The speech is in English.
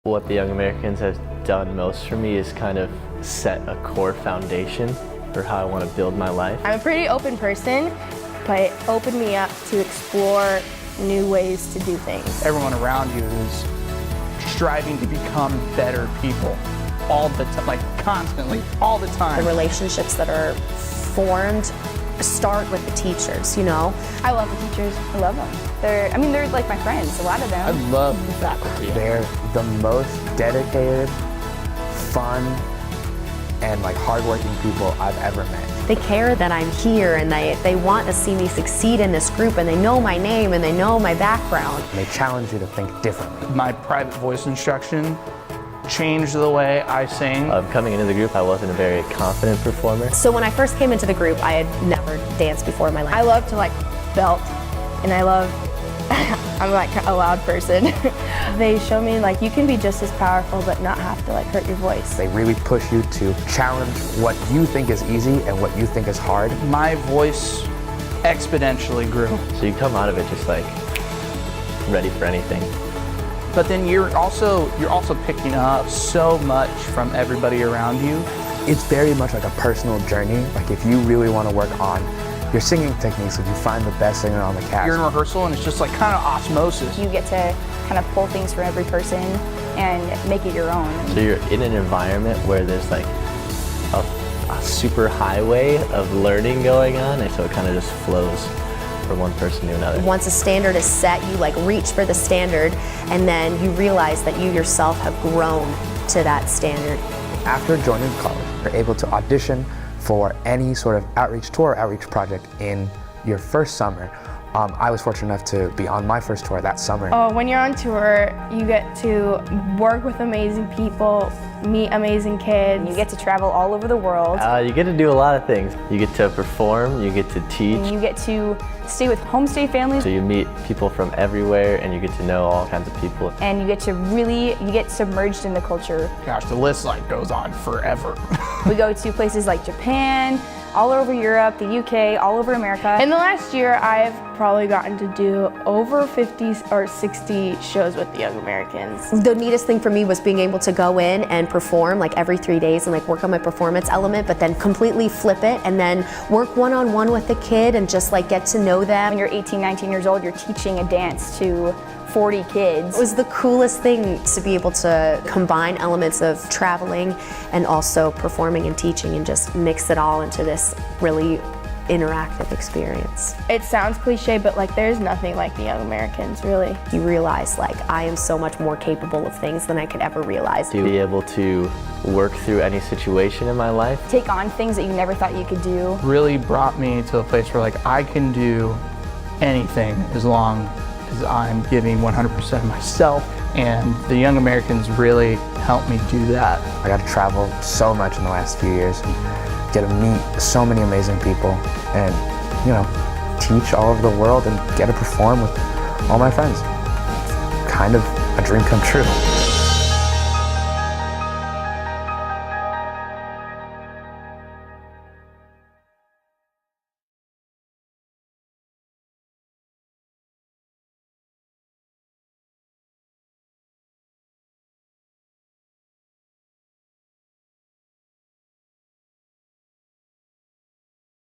What the Young Americans have done most for me is kind of set a core foundation for how I want to build my life. I'm a pretty open person, but it opened me up to explore new ways to do things. Everyone around you is striving to become better people all the time, like constantly, all the time. The relationships that are formed start with the teachers, you know? I love the teachers. I love them. They're like my friends, a lot of them. I love the faculty. They're the most dedicated, fun, and hardworking people I've ever met. They care that I'm here and they want to see me succeed in this group, and they know my name and they know my background. They challenge you to think differently. My private voice instruction changed the way I sing. Coming into the group, I wasn't a very confident performer. So when I first came into the group, I had never danced before in my life. I love to belt, and I'm a loud person. They show me you can be just as powerful but not have to hurt your voice. They really push you to challenge what you think is easy and what you think is hard. My voice exponentially grew. So you come out of it just ready for anything. But then you're also picking up so much from everybody around you. It's very much like a personal journey. If you really want to work on your singing techniques, if you find the best singer on the cast. You're in rehearsal and it's just kind of osmosis. You get to kind of pull things from every person and make it your own. So you're in an environment where there's a super highway of learning going on, and so it kind of just flows from one person to another. Once a standard is set, you reach for the standard, and then you realize that you yourself have grown to that standard. After joining college, you're able to audition for any sort of outreach tour, outreach project in your first summer. I was fortunate enough to be on my first tour that summer. When you're on tour, you get to work with amazing people, meet amazing kids. You get to travel all over the world. You get to do a lot of things. You get to perform, you get to teach. And you get to stay with homestay families. So you meet people from everywhere and you get to know all kinds of people. And you get submerged in the culture. Gosh, the list goes on forever. We go to places like Japan, all over Europe, the UK, all over America. In the last year, I've probably gotten to do over 50 or 60 shows with the Young Americans. The neatest thing for me was being able to go in and perform every 3 days and work on my performance element, but then completely flip it and then work one-on-one with the kid and just get to know them. When you're 18, 19 years old, you're teaching a dance to 40 kids. It was the coolest thing to be able to combine elements of traveling and also performing and teaching and just mix it all into this really interactive experience. It sounds cliche, but there's nothing like the Young Americans, really. You realize I am so much more capable of things than I could ever realize. To be able to work through any situation in my life. Take on things that you never thought you could do. Really brought me to a place where I can do anything as long as I'm giving 100% of myself, and the Young Americans really helped me do that. I got to travel so much in the last few years and get to meet so many amazing people and, teach all over the world and get to perform with all my friends. It's kind of a dream come true.